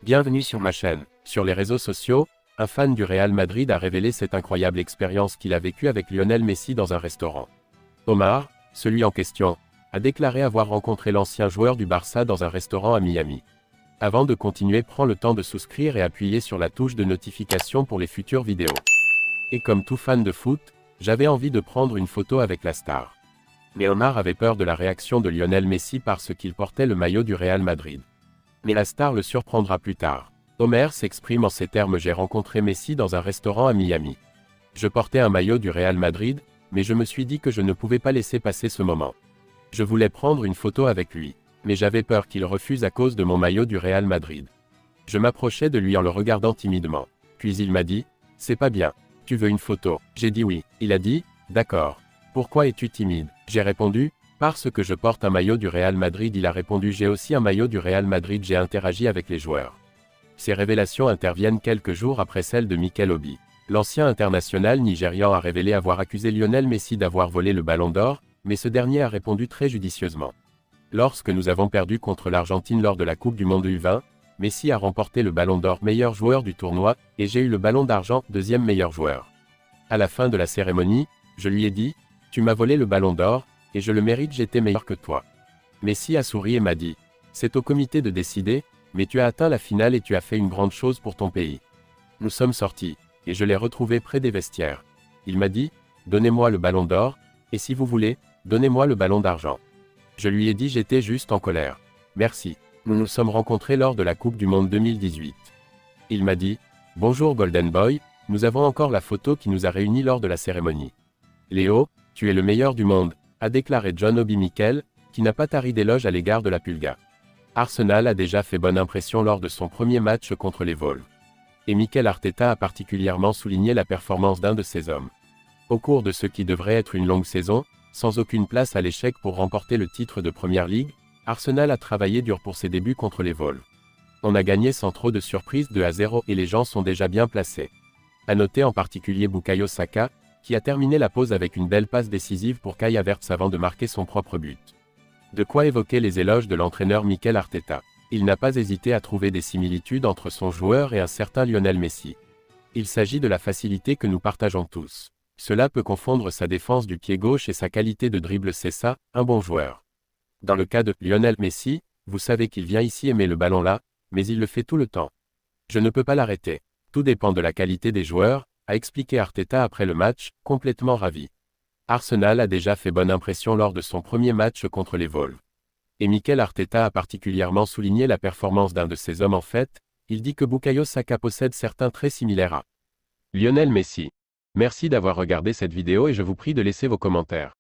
Bienvenue sur ma chaîne. Sur les réseaux sociaux, un fan du Real Madrid a révélé cette incroyable expérience qu'il a vécue avec Lionel Messi dans un restaurant. Omar, celui en question, a déclaré avoir rencontré l'ancien joueur du Barça dans un restaurant à Miami. Avant de continuer, prends le temps de souscrire et appuyer sur la touche de notification pour les futures vidéos. Et comme tout fan de foot, j'avais envie de prendre une photo avec la star. Mais Omar avait peur de la réaction de Lionel Messi parce qu'il portait le maillot du Real Madrid. Mais la star le surprendra plus tard. Homer s'exprime en ces termes: j'ai rencontré Messi dans un restaurant à Miami. Je portais un maillot du Real Madrid, mais je me suis dit que je ne pouvais pas laisser passer ce moment. Je voulais prendre une photo avec lui, mais j'avais peur qu'il refuse à cause de mon maillot du Real Madrid. Je m'approchais de lui en le regardant timidement. Puis il m'a dit: c'est pas bien. Tu veux une photo? J'ai dit oui. Il a dit: d'accord. Pourquoi es-tu timide? J'ai répondu: parce que je porte un maillot du Real Madrid. Il a répondu: j'ai aussi un maillot du Real Madrid. J'ai interagi avec les joueurs. Ces révélations interviennent quelques jours après celles de Mikel Obi. L'ancien international nigérian a révélé avoir accusé Lionel Messi d'avoir volé le ballon d'or, mais ce dernier a répondu très judicieusement. Lorsque nous avons perdu contre l'Argentine lors de la Coupe du Monde U20, Messi a remporté le ballon d'or meilleur joueur du tournoi, et j'ai eu le ballon d'argent deuxième meilleur joueur. À la fin de la cérémonie, je lui ai dit: tu m'as volé le ballon d'or, et je le mérite, j'étais meilleur que toi. Messi a souri et m'a dit: c'est au comité de décider, mais tu as atteint la finale et tu as fait une grande chose pour ton pays. Nous sommes sortis, et je l'ai retrouvé près des vestiaires. Il m'a dit: donnez-moi le ballon d'or, et si vous voulez, donnez-moi le ballon d'argent. Je lui ai dit: j'étais juste en colère. Merci. Nous nous sommes rencontrés lors de la Coupe du Monde 2018. Il m'a dit: bonjour Golden Boy, nous avons encore la photo qui nous a réunis lors de la cérémonie. Léo, tu es le meilleur du monde, a déclaré John Obi Mikel, qui n'a pas tari d'éloges à l'égard de la Pulga. Arsenal a déjà fait bonne impression lors de son premier match contre les Wolves. Et Mikel Arteta a particulièrement souligné la performance d'un de ses hommes. Au cours de ce qui devrait être une longue saison, sans aucune place à l'échec pour remporter le titre de Premier League, Arsenal a travaillé dur pour ses débuts contre les Wolves. On a gagné sans trop de surprises 2-0 et les gens sont déjà bien placés. À noter en particulier Bukayo Saka, qui a terminé la pause avec une belle passe décisive pour Kai Havertz avant de marquer son propre but. De quoi évoquer les éloges de l'entraîneur Mikel Arteta. Il n'a pas hésité à trouver des similitudes entre son joueur et un certain Lionel Messi. Il s'agit de la facilité que nous partageons tous. Cela peut confondre sa défense du pied gauche et sa qualité de dribble, c'est ça, un bon joueur. Dans le cas de Lionel Messi, vous savez qu'il vient ici aimer le ballon là, mais il le fait tout le temps. Je ne peux pas l'arrêter. Tout dépend de la qualité des joueurs, a expliqué Arteta après le match, complètement ravi. Arsenal a déjà fait bonne impression lors de son premier match contre les Wolves. Et Mikel Arteta a particulièrement souligné la performance d'un de ses hommes. En fait, il dit que Bukayo Saka possède certains traits similaires à Lionel Messi. Merci d'avoir regardé cette vidéo et je vous prie de laisser vos commentaires.